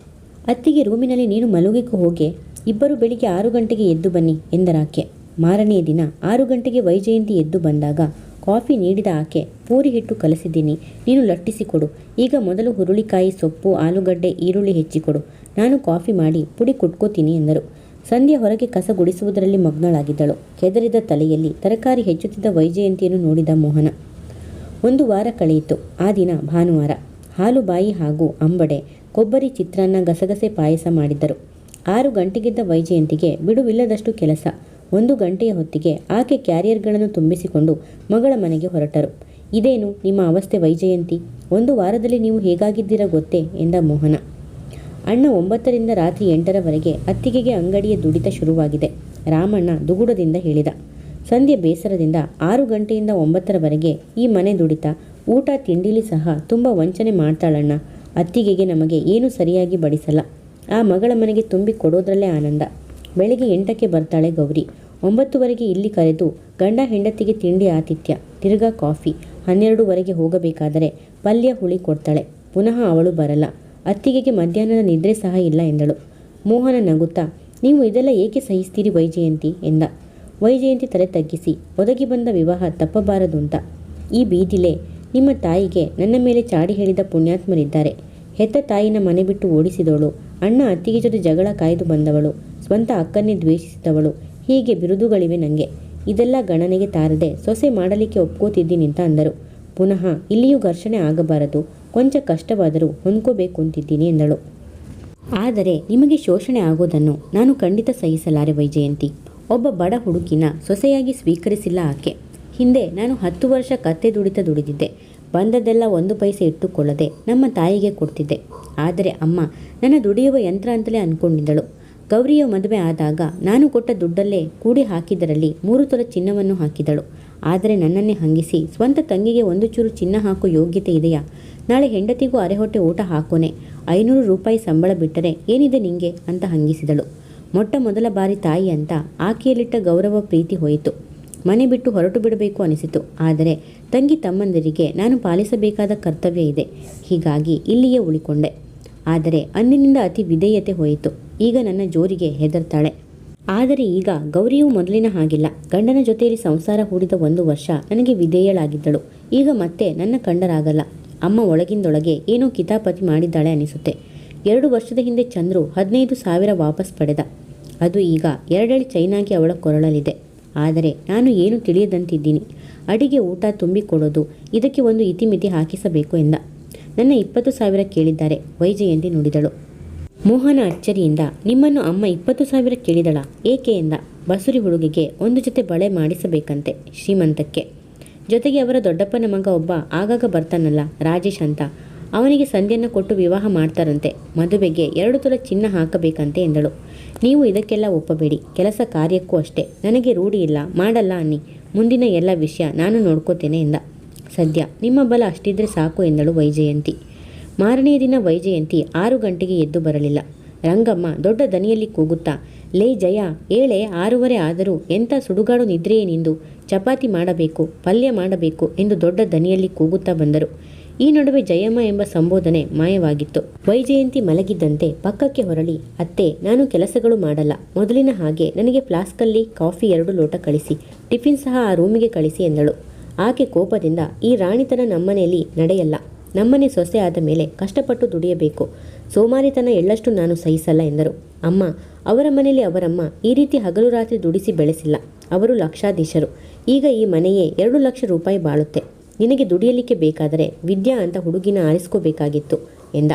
[SPEAKER 1] ಅತ್ತಿಗೆ ರೂಮಿನಲ್ಲಿ ನೀನು ಮಲಗಿಕೊ ಹೋಗೆ, ಇಬ್ಬರು ಬೆಳಿಗ್ಗೆ 6 ಗಂಟೆಗೆ ಎದ್ದು ಬನ್ನಿ ಎಂದರಾಕೆ. ಮಾರನೆಯ ದಿನ 6 ಗಂಟೆಗೆ ವೈಜಯಂತಿ ಎದ್ದು ಬಂದಾಗ ಕಾಫಿ ನೀಡಿದ ಆಕೆ, ಪೂರಿ ಹಿಟ್ಟು ಕಲಸಿದ್ದೀನಿ, ನೀನು ಲಟ್ಟಿಸಿಕೊಡು. ಈಗ ಮೊದಲು ಹುರುಳಿಕಾಯಿ, ಸೊಪ್ಪು, ಆಲೂಗಡ್ಡೆ, ಈರುಳ್ಳಿ ಹೆಚ್ಚಿಕೊಡು. ನಾನು ಕಾಫಿ ಮಾಡಿ ಪುಡಿ ಕುಟ್ಕೋತೀನಿ ಎಂದರು. ಸಂಧ್ಯೆ ಹೊರಗೆ ಕಸ ಗುಡಿಸುವುದರಲ್ಲಿ ಮಗ್ನಳಾಗಿದ್ದಳು. ಕೆದರಿದ ತಲೆಯಲ್ಲಿ ತರಕಾರಿ ಹೆಚ್ಚುತ್ತಿದ್ದ ವೈಜಯಂತಿಯನ್ನು ನೋಡಿದ ಮೋಹನ. 1 ವಾರ ಕಳೆಯಿತು. ಆ ದಿನ ಭಾನುವಾರ. ಹಾಲುಬಾಯಿ ಹಾಗೂ ಅಂಬಡೆ, ಕೊಬ್ಬರಿ ಚಿತ್ರಾನ್ನ, ಗಸಗಸೆ ಪಾಯಸ ಮಾಡಿದ್ದರು. 6 ಗಂಟೆಗಿದ್ದ ವೈಜಯಂತಿಗೆ ಬಿಡುವಿಲ್ಲದಷ್ಟು ಕೆಲಸ. 1 ಗಂಟೆಯ ಹೊತ್ತಿಗೆ ಆಕೆ ಕ್ಯಾರಿಯರ್ಗಳನ್ನು ತುಂಬಿಸಿಕೊಂಡು ಮಗಳ ಮನೆಗೆ ಹೊರಟರು. ಇದೇನು ನಿಮ್ಮ ಅವಸ್ಥೆ ವೈಜಯಂತಿ? 1 ವಾರದಲ್ಲಿ ನೀವು ಹೇಗಾಗಿದ್ದೀರಾ ಗೊತ್ತೇ ಎಂದ ಮೋಹನ. ಅಣ್ಣ 9ರಿಂದ ರಾತ್ರಿ 8ರವರೆಗೆ ಅತ್ತಿಗೆಗೆ ಅಂಗಡಿಯ ದುಡಿತ ಶುರುವಾಗಿದೆ, ರಾಮಣ್ಣ ದುಗುಡದಿಂದ ಹೇಳಿದ. ಸಂಧ್ಯೆ ಬೇಸರದಿಂದ 6 ಗಂಟೆಯಿಂದ 9ರವರೆಗೆ ಈ ಮನೆ ದುಡಿತ, ಊಟ ತಿಂಡಿಲಿ ಸಹ ತುಂಬ ವಂಚನೆ ಮಾಡ್ತಾಳಣ್ಣ. ಅತ್ತಿಗೆಗೆ ನಮಗೆ ಏನು ಸರಿಯಾಗಿ ಬಡಿಸಲ್ಲ. ಆ ಮಗಳ ಮನೆಗೆ ತುಂಬಿ ಕೊಡೋದ್ರಲ್ಲೇ ಆನಂದ. ಬೆಳಿಗ್ಗೆ 8ಕ್ಕೆ ಬರ್ತಾಳೆ ಗೌರಿ. 9ವರೆಗೆ ಇಲ್ಲಿ ಕರೆದು ಗಂಡ ಹೆಂಡತಿಗೆ ತಿಂಡಿ ಆತಿಥ್ಯ, ತಿರ್ಗಾ ಕಾಫಿ. 12ವರೆಗೆ ಹೋಗಬೇಕಾದರೆ ಪಲ್ಯ ಹುಳಿ ಕೊಡ್ತಾಳೆ. ಪುನಃ ಅವಳು ಬರಲ್ಲ. ಅತ್ತಿಗೆಗೆ ಮಧ್ಯಾಹ್ನದ ನಿದ್ರೆ ಸಹ ಇಲ್ಲ ಎಂದಳು. ಮೋಹನ ನಗುತ್ತಾ, ನೀವು ಇದೆಲ್ಲ ಏಕೆ ಸಹಿಸ್ತೀರಿ ವೈಜಯಂತಿ ಎಂದ. ವೈಜಯಂತಿ ತಲೆ ತಗ್ಗಿಸಿ, ಒದಗಿ ಬಂದ ವಿವಾಹ ತಪ್ಪಬಾರದು ಅಂತ. ಈ ಬೀದಿಲೇ ನಿಮ್ಮ ತಾಯಿಗೆ ನನ್ನ ಮೇಲೆ ಚಾಡಿ ಹೇಳಿದ ಪುಣ್ಯಾತ್ಮರಿದ್ದಾರೆ. ಹೆತ್ತ ತಾಯಿನ ಮನೆ ಬಿಟ್ಟು ಓಡಿಸಿದವಳು, ಅಣ್ಣ ಅತ್ತಿಗೆ ಜೊತೆ ಜಗಳ ಕಾಯ್ದು ಬಂದವಳು, ಸ್ವಂತ ಅಕ್ಕನ್ನೇ ದ್ವೇಷಿಸಿದವಳು, ಹೀಗೆ ಬಿರುದುಗಳಿವೆ ನನಗೆ. ಇದೆಲ್ಲ ಗಣನೆಗೆ ತಾರದೆ ಸೊಸೆ ಮಾಡಲಿಕ್ಕೆ ಒಪ್ಕೋತಿದ್ದೀನಿ ಅಂತ ಅಂದರು. ಪುನಃ ಇಲ್ಲಿಯೂ ಘರ್ಷಣೆ ಆಗಬಾರದು, ಕೊಂಚ ಕಷ್ಟವಾದರೂ ಹೊಂದ್ಕೋಬೇಕು ಅಂತಿದ್ದೀನಿ ಎಂದಳು. ಆದರೆ ನಿಮಗೆ ಶೋಷಣೆ ಆಗೋದನ್ನು ನಾನು ಖಂಡಿತ ಸಹಿಸಲಾರೆ ವೈಜಯಂತಿ. ಒಬ್ಬ ಬಡ ಹುಡುಗಿನ ಸೊಸೆಯಾಗಿ ಸ್ವೀಕರಿಸಿಲ್ಲ ಆಕೆ. ಹಿಂದೆ ನಾನು 10 ವರ್ಷ ಕತ್ತೆ ದುಡಿತ ದುಡಿದಿದ್ದೆ. ಬಂದದ್ದೆಲ್ಲ 1 ಪೈಸೆ ಇಟ್ಟುಕೊಳ್ಳದೆ ನಮ್ಮ ತಾಯಿಗೆ ಕೊಡ್ತಿದ್ದೆ. ಆದರೆ ಅಮ್ಮ ನನ್ನ ದುಡಿಯುವ ಯಂತ್ರ ಅಂತಲೇ ಅಂದ್ಕೊಂಡಿದ್ದಳು. ಗೌರಿಯ ಮದುವೆ ಆದಾಗ ನಾನು ಕೊಟ್ಟ ದುಡ್ಡಲ್ಲೇ ಕೂಡಿ ಹಾಕಿದರಲ್ಲಿ 3 ತೊಲೆ ಚಿನ್ನವನ್ನು ಹಾಕಿದಳು. ಆದರೆ ನನ್ನನ್ನೇ ಹಂಗಿಸಿ ಸ್ವಂತ ತಂಗಿಗೆ 1 ಚೂರು ಚಿನ್ನ ಹಾಕೋ ಯೋಗ್ಯತೆ ಇದೆಯಾ? ನಾಳೆ ಹೆಂಡತಿಗೂ ಅರೆಹೊಟ್ಟೆ ಊಟ ಹಾಕೋನೆ, 500 ರೂಪಾಯಿ ಸಂಬಳ ಬಿಟ್ಟರೆ ಏನಿದೆ ನಿಂಗೆ ಅಂತ ಹಂಗಿಸಿದಳು. ಮೊದಲ ಬಾರಿ ತಾಯಿ ಅಂತ ಆಕೆಯಲ್ಲಿಟ್ಟ ಗೌರವ ಪ್ರೀತಿ ಹೋಯಿತು. ಮನೆ ಬಿಟ್ಟು ಹೊರಟು ಬಿಡಬೇಕು ಅನಿಸಿತು. ಆದರೆ ತಂಗಿ ತಮ್ಮಂದಿರಿಗೆ ನಾನು ಪಾಲಿಸಬೇಕಾದ ಕರ್ತವ್ಯ ಇದೆ. ಹೀಗಾಗಿ ಇಲ್ಲಿಯೇ ಉಳಿಕೊಂಡೆ. ಆದರೆ ಅಂದಿನಿಂದ ಅತಿ ವಿಧೇಯತೆ ಹೋಯಿತು. ಈಗ ನನ್ನ ಜೋರಿಗೆ ಹೆದರ್ತಾಳೆ. ಆದರೆ ಈಗ ಗೌರಿಯೂ ಮೊದಲಿನ ಹಾಗಿಲ್ಲ. ಗಂಡನ ಜೊತೆಯಲ್ಲಿ ಸಂಸಾರ ಹೂಡಿದ 1 ವರ್ಷ ನನಗೆ ವಿಧೇಯಳಾಗಿದ್ದಳು. ಈಗ ಮತ್ತೆ ನನ್ನ ಕಂಡರಾಗಲ್ಲ. ಅಮ್ಮ ಒಳಗಿಂದೊಳಗೆ ಏನೋ ಕಿತಾಪತಿ ಮಾಡಿದ್ದಾಳೆ ಅನಿಸುತ್ತೆ. 2 ವರ್ಷದ ಹಿಂದೆ ಚಂದ್ರು 15,000 ವಾಪಸ್ ಪಡೆದ. ಅದು ಈಗ 2 ಚೈನಾಗಿ ಅವಳ ಕೊರಳಲಿದೆ. ಆದರೆ ನಾನು ಏನು ತಿಳಿಯದಂತಿದ್ದೀನಿ. ಅಡಿಗೆ ಊಟ ತುಂಬಿಕೊಡೋದು, ಇದಕ್ಕೆ ಒಂದು ಇತಿಮಿತಿ ಹಾಕಿಸಬೇಕು ಎಂದ. ನನ್ನ 20,000 ಕೇಳಿದ್ದಾರೆ ವೈಜಯಂತಿ ನುಡಿದಳು. ಮೋಹನ ಅಚ್ಚರಿಯಿಂದ, ನಿಮ್ಮನ್ನು ಅಮ್ಮ 20,000 ಕೇಳಿದಳ? ಏಕೆ ಎಂದ. ಬಸುರಿ ಹುಡುಗಿಗೆ 1 ಜೊತೆ ಬಳೆ ಮಾಡಿಸಬೇಕಂತೆ ಶ್ರೀಮಂತಕ್ಕೆ. ಜೊತೆಗೆ ಅವರ ದೊಡ್ಡಪ್ಪನ ಮಗ ಒಬ್ಬ ಆಗಾಗ ಬರ್ತಾನಲ್ಲ, ರಾಜೇಶ್ ಅಂತ, ಅವನಿಗೆ ಸಂಧ್ಯೆಯನ್ನು ಕೊಟ್ಟು ವಿವಾಹ ಮಾಡ್ತಾರಂತೆ. ಮದುವೆಗೆ 2 ತೊಲೆ ಚಿನ್ನ ಹಾಕಬೇಕಂತೆ ಎಂದಳು. ನೀವು ಇದಕ್ಕೆಲ್ಲ ಒಪ್ಪಬೇಡಿ. ಕೆಲಸ ಕಾರ್ಯಕ್ಕೂ ಅಷ್ಟೇ. ನನಗೆ ರೂಢಿ ಇಲ್ಲ, ಮಾಡಲ್ಲ ಅನ್ನಿ. ಮುಂದಿನ ಎಲ್ಲ ವಿಷಯ ನಾನು ನೋಡ್ಕೋತೇನೆ ಎಂದ. ಸದ್ಯ ನಿಮ್ಮ ಬಲ ಅಷ್ಟಿದ್ರೆ ಸಾಕು ಎಂದಳು ವೈಜಯಂತಿ. ಮಾರನೆಯ ದಿನ ವೈಜಯಂತಿ 6 ಗಂಟೆಗೆ ಎದ್ದು ಬರಲಿಲ್ಲ. ರಂಗಮ್ಮ ದೊಡ್ಡ ದನಿಯಲ್ಲಿ ಕೂಗುತ್ತಾ, ಲೇ ಜಯ, ಏಳೆ 6:15 ಆದರೂ ಎಂಥ ಸುಡುಗಾಡು ನಿದ್ರೆಯೇ ನಿಂದು. ಚಪಾತಿ ಮಾಡಬೇಕು, ಪಲ್ಯ ಮಾಡಬೇಕು ಎಂದು ದೊಡ್ಡ ದನಿಯಲ್ಲಿ ಕೂಗುತ್ತಾ ಬಂದರು. ಈ ನಡುವೆ ಜಯಮ್ಮ ಎಂಬ ಸಂಬೋಧನೆ ಮಾಯವಾಗಿತ್ತು. ವೈಜಯಂತಿ ಮಲಗಿದ್ದಂತೆ ಪಕ್ಕಕ್ಕೆ ಹೊರಳಿ, ಅತ್ತೆ, ನಾನು ಕೆಲಸಗಳು ಮಾಡಲ್ಲ. ಮೊದಲಿನ ಹಾಗೆ ನನಗೆ ಫ್ಲಾಸ್ಕಲ್ಲಿ ಕಾಫಿ 2 ಲೋಟ ಕಳಿಸಿ, ಟಿಫಿನ್ ಸಹ ಆ ರೂಮಿಗೆ ಕಳಿಸಿ ಎಂದಳು. ಆಕೆ ಕೋಪದಿಂದ, ಈ ರಾಣಿತನ ನಮ್ಮನೆಯಲ್ಲಿ ನಡೆಯಲ್ಲ. ನಮ್ಮನೆ ಸೊಸೆ ಆದ ಮೇಲೆ ಕಷ್ಟಪಟ್ಟು ದುಡಿಯಬೇಕು. ಸೋಮಾರಿತನ ಎಳ್ಳಷ್ಟು ನಾನು ಸಹಿಸಲ್ಲ ಎಂದರು. ಅಮ್ಮ, ಅವರ ಮನೆಯಲ್ಲಿ ಅವರಮ್ಮ ಈ ರೀತಿ ಹಗಲು ರಾತ್ರಿ ದುಡಿಸಿ ಬೆಳೆಸಿಲ್ಲ. ಅವರು ಲಕ್ಷಾಧೀಶರು. ಈಗ ಈ ಮನೆಯೇ 2 ಲಕ್ಷ ರೂಪಾಯಿ ಬಾಳುತ್ತೆ. ನಿನಗೆ ದುಡಿಯಲಿಕ್ಕೆ ಬೇಕಾದರೆ ವಿದ್ಯಾ ಅಂತ ಹುಡುಗಿನ ಆರಿಸ್ಕೋಬೇಕಾಗಿತ್ತು ಎಂದ.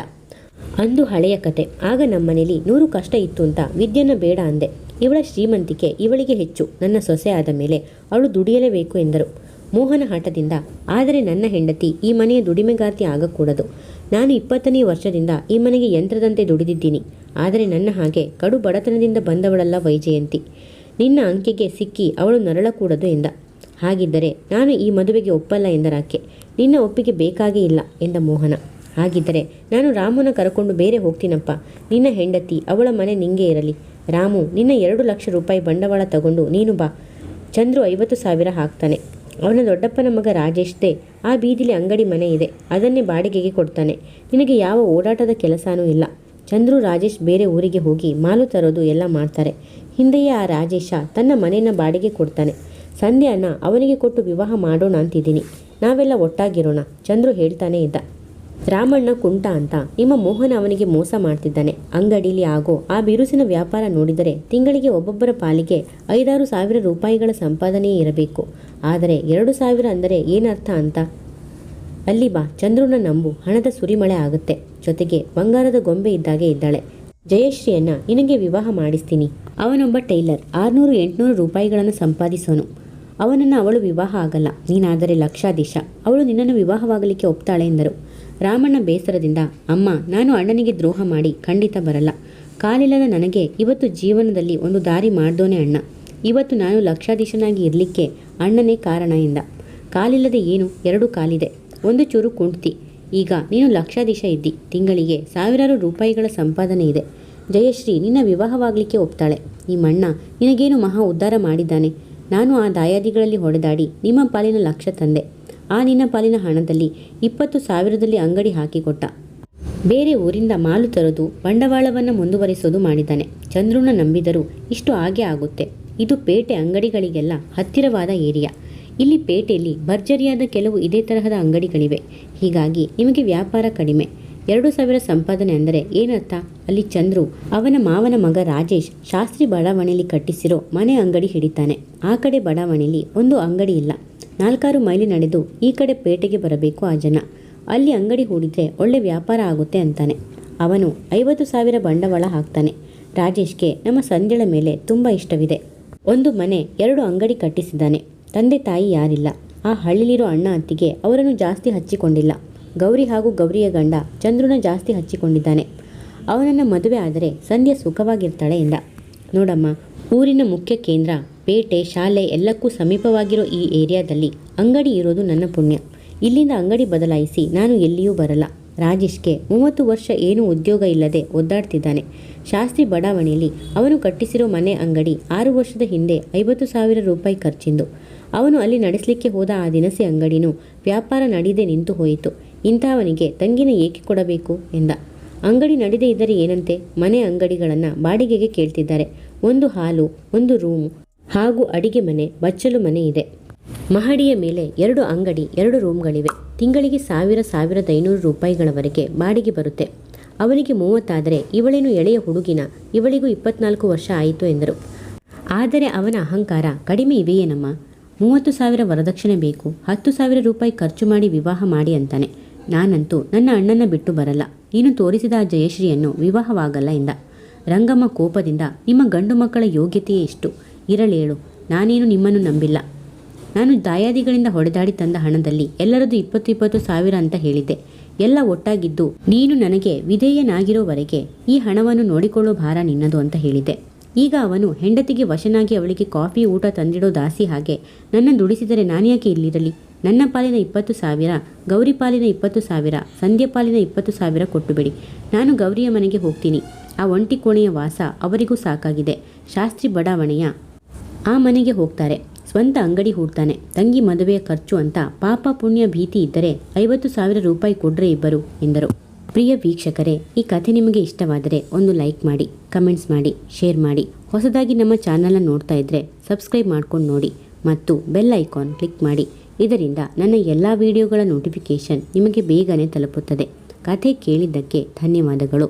[SPEAKER 1] ಅಂದು ಹಳೆಯ ಕತೆ. ಆಗ ನಮ್ಮನೇಲಿ 100 ಕಷ್ಟ ಇತ್ತು ಅಂತ ವಿದ್ಯೆನ ಬೇಡ ಅಂದೆ. ಇವಳ ಶ್ರೀಮಂತಿಕೆ ಇವಳಿಗೆ ಹೆಚ್ಚು. ನನ್ನ ಸೊಸೆ ಆದ ಮೇಲೆ ಅವಳು ದುಡಿಯಲೇಬೇಕು ಎಂದರು. ಮೋಹನ ಹಠದಿಂದ, ಆದರೆ ನನ್ನ ಹೆಂಡತಿ ಈ ಮನೆಯ ದುಡಿಮೆಗಾರ್ತಿ ಆಗಕೂಡದು. ನಾನು 20ನೇ ವರ್ಷದಿಂದ ಈ ಮನೆಗೆ ಯಂತ್ರದಂತೆ ದುಡಿದಿದ್ದೀನಿ. ಆದರೆ ನನ್ನ ಹಾಗೆ ಕಡು ಬಡತನದಿಂದ ಬಂದವಳಲ್ಲ ವೈಜಯಂತಿ. ನಿನ್ನ ಅಂಕೆಗೆ ಸಿಕ್ಕಿ ಅವಳು ನರಳಕೂಡದು ಎಂದ. ಹಾಗಿದ್ದರೆ ನಾನು ಈ ಮದುವೆಗೆ ಒಪ್ಪಲ್ಲ ಎಂದರಾಕೆ. ನಿನ್ನ ಒಪ್ಪಿಗೆ ಬೇಕಾಗೇ ಇಲ್ಲ ಎಂದ ಮೋಹನ. ಹಾಗಿದ್ದರೆ ನಾನು ರಾಮುನ ಕರಕೊಂಡು ಬೇರೆ ಹೋಗ್ತೀನಪ್ಪ. ನಿನ್ನ ಹೆಂಡತಿ, ಅವಳ ಮನೆ ನಿಂಗೆ ಇರಲಿ. ರಾಮು, ನಿನ್ನ 2 ಲಕ್ಷ ರೂಪಾಯಿ ಬಂಡವಾಳ ತಗೊಂಡು ನೀನು ಬಾ. ಚಂದ್ರು 50,000 ಹಾಕ್ತಾನೆ. ಅವನ ದೊಡ್ಡಪ್ಪನ ಮಗ ರಾಜೇಶ್ದೇ ಆ ಬೀದಿಲಿ ಅಂಗಡಿ ಮನೆ ಇದೆ. ಅದನ್ನೇ ಬಾಡಿಗೆಗೆ ಕೊಡ್ತಾನೆ. ನಿನಗೆ ಯಾವ ಓಡಾಟದ ಕೆಲಸನೂ ಇಲ್ಲ. ಚಂದ್ರು ರಾಜೇಶ್ ಬೇರೆ ಊರಿಗೆ ಹೋಗಿ ಮಾಲು ತರೋದು ಎಲ್ಲ ಮಾಡ್ತಾರೆ. ಹಿಂದೆಯೇ ಆ ರಾಜೇಶ ತನ್ನ ಮನೆಯನ್ನು ಬಾಡಿಗೆ ಕೊಡ್ತಾನೆ. ಸಂಧ್ಯಾನ ಅವನಿಗೆ ಕೊಟ್ಟು ವಿವಾಹ ಮಾಡೋಣ ಅಂತಿದ್ದೀನಿ. ನಾವೆಲ್ಲ ಒಟ್ಟಾಗಿರೋಣ, ಚಂದ್ರು ಹೇಳ್ತಾನೆ ಇದ್ದ. ರಾಮಣ್ಣ ಕುಂಟ ಅಂತ ನಿಮ್ಮ ಮೋಹನ ಅವನಿಗೆ ಮೋಸ ಮಾಡ್ತಿದ್ದಾನೆ. ಅಂಗಡಿಲಿ ಆಗೋ ಆ ಬಿರುಸಿನ ವ್ಯಾಪಾರ ನೋಡಿದರೆ ತಿಂಗಳಿಗೆ ಒಬ್ಬೊಬ್ಬರ ಪಾಲಿಗೆ 5-6 ಸಾವಿರ ರೂಪಾಯಿಗಳ ಸಂಪಾದನೆಯೇ ಇರಬೇಕು. ಆದರೆ 2,000 ಅಂದರೆ ಏನರ್ಥ ಅಂತ? ಅಲ್ಲಿ ಬಾ, ಚಂದ್ರುನ ನಂಬು, ಹಣದ ಸುರಿಮಳೆ ಆಗುತ್ತೆ. ಜೊತೆಗೆ ಬಂಗಾರದ ಗೊಂಬೆ ಇದ್ದಾಗೆ ಇದ್ದಾಳೆ. ಜಯಶ್ರೀಯನ್ನ ನಿನಗೆ ವಿವಾಹ ಮಾಡಿಸ್ತೀನಿ. ಅವನೊಬ್ಬ ಟೈಲರ್, 600-800 ರೂಪಾಯಿಗಳನ್ನು ಸಂಪಾದಿಸೋನು. ಅವನನ್ನು ಅವಳು ವಿವಾಹ ಆಗಲ್ಲ. ನೀನಾದರೆ ಲಕ್ಷಾಧೀಶ. ಅವಳು ನಿನ್ನನ್ನು ವಿವಾಹವಾಗಲಿಕ್ಕೆ ಒಪ್ತಾಳೆ ಎಂದರು. ರಾಮಣ್ಣ ಬೇಸರದಿಂದ, ಅಮ್ಮ, ನಾನು ಅಣ್ಣನಿಗೆ ದ್ರೋಹ ಮಾಡಿ ಖಂಡಿತ ಬರಲ್ಲ. ಕಾಲಿಲ್ಲದ ನನಗೆ ಇವತ್ತು ಜೀವನದಲ್ಲಿ ಒಂದು ದಾರಿ ಮಾಡ್ದೋನೆ ಅಣ್ಣ. ಇವತ್ತು ನಾನು ಲಕ್ಷಾಧೀಶನಾಗಿ ಇರಲಿಕ್ಕೆ ಅಣ್ಣನೇ ಕಾರಣ ಎಂದ. ಕಾಲಿಲ್ಲದೆ ಏನು, 2 ಕಾಲಿದೆ, ಒಂದು ಚೂರು ಕುಂಟ್ತಿ. ಈಗ ನೀನು ಲಕ್ಷಾಧೀಶ ಇದ್ದಿ. ತಿಂಗಳಿಗೆ ಸಾವಿರಾರು ರೂಪಾಯಿಗಳ ಸಂಪಾದನೆ ಇದೆ. ಜಯಶ್ರೀ ನಿನ್ನ ವಿವಾಹವಾಗಲಿಕ್ಕೆ ಒಪ್ತಾಳೆ. ನಿಮ್ಮಣ್ಣ ನಿನಗೇನು ಮಹಾ ಉದ್ಧಾರ ಮಾಡಿದ್ದಾನೆ. ನಾನು ಆ ದಾಯಾದಿಗಳಲ್ಲಿ ಹೊಡೆದಾಡಿ ನಿಮ್ಮ ಪಾಲಿನ ಲಕ್ಷ ತಂದೆ. ಆ ನಿನ್ನ ಪಾಲಿನ ಹಣದಲ್ಲಿ 20,000ದಲ್ಲಿ ಅಂಗಡಿ ಹಾಕಿಕೊಟ್ಟ. ಬೇರೆ ಊರಿಂದ ಮಾಲು ತರೋದು, ಬಂಡವಾಳವನ್ನು ಮುಂದುವರಿಸೋದು ಮಾಡಿದ್ದಾನೆ. ಚಂದ್ರುನ ನಂಬಿದರೂ ಇಷ್ಟು ಆಗೇ ಆಗುತ್ತೆ. ಇದು ಪೇಟೆ ಅಂಗಡಿಗಳಿಗೆಲ್ಲ ಹತ್ತಿರವಾದ ಏರಿಯಾ. ಇಲ್ಲಿ ಪೇಟೆಯಲ್ಲಿ ಭರ್ಜರಿಯಾದ ಕೆಲವು ಇದೇ ತರಹದ ಅಂಗಡಿಗಳಿವೆ. ಹೀಗಾಗಿ ನಿಮಗೆ ವ್ಯಾಪಾರ ಕಡಿಮೆ. 2,000 ಸಂಪಾದನೆ ಅಂದರೆ ಏನರ್ಥ? ಅಲ್ಲಿ ಚಂದ್ರು ಅವನ ಮಾವನ ಮಗ ರಾಜೇಶ್ ಶಾಸ್ತ್ರಿ ಬಡಾವಣೆಯಲ್ಲಿ ಕಟ್ಟಿಸಿರೋ ಮನೆ ಅಂಗಡಿ ಹಿಡಿತಾನೆ. ಆ ಕಡೆ ಬಡಾವಣೆಯಲ್ಲಿ ಒಂದು ಅಂಗಡಿ ಇಲ್ಲ. 4-6 ಮೈಲಿ ನಡೆದು ಈ ಕಡೆ ಪೇಟೆಗೆ ಬರಬೇಕು ಆ ಜನ. ಅಲ್ಲಿ ಅಂಗಡಿ ಹೂಡಿದ್ರೆ ಒಳ್ಳೆ ವ್ಯಾಪಾರ ಆಗುತ್ತೆ ಅಂತಾನೆ. ಅವನು 50,000 ಬಂಡವಾಳ ಹಾಕ್ತಾನೆ. ರಾಜೇಶ್ಗೆ ನಮ್ಮ ಸಂಧ್ಯಳ ಮೇಲೆ ತುಂಬ ಇಷ್ಟವಿದೆ. ಒಂದು ಮನೆ, 2 ಅಂಗಡಿ ಕಟ್ಟಿಸಿದ್ದಾನೆ. ತಂದೆ ತಾಯಿ ಯಾರಿಲ್ಲ. ಆ ಹಳ್ಳಿಲಿರೋ ಅಣ್ಣ ಅತ್ತಿಗೆ ಅವರನ್ನು ಜಾಸ್ತಿ ಹಚ್ಚಿಕೊಂಡಿಲ್ಲ. ಗೌರಿ ಹಾಗೂ ಗೌರಿಯ ಗಂಡ ಚಂದ್ರುನ ಜಾಸ್ತಿ ಹಚ್ಚಿಕೊಂಡಿದ್ದಾನೆ. ಅವನನ್ನು ಮದುವೆ ಆದರೆ ಸಂಧ್ಯಾ ಸುಖವಾಗಿರ್ತಾಳೆ ಎಂದ. ನೋಡಮ್ಮ, ಊರಿನ ಮುಖ್ಯ ಕೇಂದ್ರ, ಪೇಟೆ, ಶಾಲೆ ಎಲ್ಲಕ್ಕೂ ಸಮೀಪವಾಗಿರೋ ಈ ಏರಿಯಾದಲ್ಲಿ ಅಂಗಡಿ ಇರೋದು ನನ್ನ ಪುಣ್ಯ. ಇಲ್ಲಿಂದ ಅಂಗಡಿ ಬದಲಾಯಿಸಿ ನಾನು ಎಲ್ಲಿಯೂ ಬರಲ್ಲ. ರಾಜೇಶ್ಗೆ 30 ವರ್ಷ ಏನೂ ಉದ್ಯೋಗ ಇಲ್ಲದೆ ಒದ್ದಾಡ್ತಿದ್ದಾನೆ. ಶಾಸ್ತ್ರಿ ಬಡಾವಣೆಯಲ್ಲಿ ಅವನು ಕಟ್ಟಿಸಿರೋ ಮನೆ ಅಂಗಡಿ 6 ವರ್ಷದ ಹಿಂದೆ 50,000 ರೂಪಾಯಿ ಖರ್ಚಿಂದು. ಅವನು ಅಲ್ಲಿ ನಡೆಸಲಿಕ್ಕೆ ಹೋದ ಆ ದಿನಸಿ ಅಂಗಡಿನೂ ವ್ಯಾಪಾರ ನಡೆಯದೆ ನಿಂತು ಹೋಯಿತು. ಇಂಥವನಿಗೆ ತಂಗಿನ ಏಕೆ ಕೊಡಬೇಕು ಎಂದ. ಅಂಗಡಿ ನಡೆದೇ ಇದ್ದರೆ ಏನಂತೆ? ಮನೆ ಅಂಗಡಿಗಳನ್ನು ಬಾಡಿಗೆಗೆ ಕೇಳ್ತಿದ್ದಾರೆ. ಒಂದು ಹಾಲು, ಒಂದು ರೂಮು ಹಾಗೂ ಅಡಿಗೆ ಮನೆ, ಬಚ್ಚಲು ಮನೆ ಇದೆ. ಮಹಡಿಯ ಮೇಲೆ 2 ಅಂಗಡಿ, 2 ರೂಮ್ಗಳಿವೆ. ತಿಂಗಳಿಗೆ 1,500 ರೂಪಾಯಿಗಳವರೆಗೆ ಬಾಡಿಗೆ ಬರುತ್ತೆ. ಅವನಿಗೆ 30 ಆದರೆ ಇವಳೇನು ಎಳೆಯ ಹುಡುಗಿನ, ಇವಳಿಗೂ 24 ವರ್ಷ ಆಯಿತು ಎಂದರು. ಆದರೆ ಅವನ ಅಹಂಕಾರ ಕಡಿಮೆ ಇವೆಯೇನಮ್ಮ. 30,000 ವರದಕ್ಷಿಣೆ ಬೇಕು, 10,000 ರೂಪಾಯಿ ಖರ್ಚು ಮಾಡಿ ವಿವಾಹ ಮಾಡಿ ಅಂತಾನೆ. ನಾನಂತೂ ನನ್ನ ಅಣ್ಣನ ಬಿಟ್ಟು ಬರಲ್ಲ. ನೀನು ತೋರಿಸಿದ ಆ ಜಯಶ್ರೀಯನ್ನು ವಿವಾಹವಾಗಲ್ಲ ಎಂದ. ರಂಗಮ್ಮ ಕೋಪದಿಂದ, ನಿಮ್ಮ ಗಂಡು ಮಕ್ಕಳ ಯೋಗ್ಯತೆಯೇ ಇಷ್ಟು. ಇರಲೇಳು, ನಾನೇನು ನಿಮ್ಮನ್ನು ನಂಬಿಲ್ಲ. ನಾನು ದಾಯಾದಿಗಳಿಂದ ಹೊಡೆದಾಡಿ ತಂದ ಹಣದಲ್ಲಿ ಎಲ್ಲರದು 20,000 ಅಂತ ಹೇಳಿದ್ದೆ. ಎಲ್ಲ ಒಟ್ಟಾಗಿದ್ದು ನೀನು ನನಗೆ ವಿಧೇಯನಾಗಿರೋವರೆಗೆ ಈ ಹಣವನ್ನು ನೋಡಿಕೊಳ್ಳೋ ಭಾರ ನಿನ್ನದು ಅಂತ ಹೇಳಿದ್ದೆ. ಈಗ ಅವನು ಹೆಂಡತಿಗೆ ವಶನಾಗಿ ಅವಳಿಗೆ ಕಾಫಿ ಊಟ ತಂದಿಡೋ ದಾಸಿ ಹಾಗೆ ನನ್ನ ದುಡಿಸಿದರೆ ನಾನ್ಯಾಕೆ ಇಲ್ಲಿರಲಿ? ನನ್ನ ಪಾಲಿನ 20,000, ಗೌರಿ ಪಾಲಿನ 20,000, ಸಂಧ್ಯಾ ಪಾಲಿನ 20,000 ಕೊಟ್ಟುಬಿಡಿ. ನಾನು ಗೌರಿಯ ಮನೆಗೆ ಹೋಗ್ತೀನಿ. ಆ ಒಂಟಿ ಕೋಣೆಯ ವಾಸ ಅವರಿಗೂ ಸಾಕಾಗಿದೆ. ಶಾಸ್ತ್ರಿ ಬಡಾವಣೆಯ ಆ ಮನೆಗೆ ಹೋಗ್ತಾರೆ. ಸ್ವಂತ ಅಂಗಡಿ ಹೂಡ್ತಾನೆ. ತಂಗಿ ಮದುವೆಯ ಖರ್ಚು ಅಂತ ಪಾಪ ಪುಣ್ಯ ಭೀತಿ ಇದ್ದರೆ 50,000 ರೂಪಾಯಿ ಕೊಡ್ರೆ ಇಬ್ಬರು ಎಂದರು. ಪ್ರಿಯ ವೀಕ್ಷಕರೇ, ಈ ಕಥೆ ನಿಮಗೆ ಇಷ್ಟವಾದರೆ ಒಂದು ಲೈಕ್ ಮಾಡಿ, ಕಮೆಂಟ್ಸ್ ಮಾಡಿ, ಶೇರ್ ಮಾಡಿ. ಹೊಸದಾಗಿ ನಮ್ಮ ಚಾನಲ್ನ ನೋಡ್ತಾ ಇದ್ದರೆ ಸಬ್ಸ್ಕ್ರೈಬ್ ಮಾಡ್ಕೊಂಡು ನೋಡಿ ಮತ್ತು ಬೆಲ್ ಐಕಾನ್ ಕ್ಲಿಕ್ ಮಾಡಿ. ಇದರಿಂದ ನನ್ನ ಎಲ್ಲ ವಿಡಿಯೋಗಳ ನೋಟಿಫಿಕೇಷನ್ ನಿಮಗೆ ಬೇಗನೆ ತಲುಪುತ್ತದೆ. ಕಥೆ ಕೇಳಿದ್ದಕ್ಕೆ ಧನ್ಯವಾದಗಳು.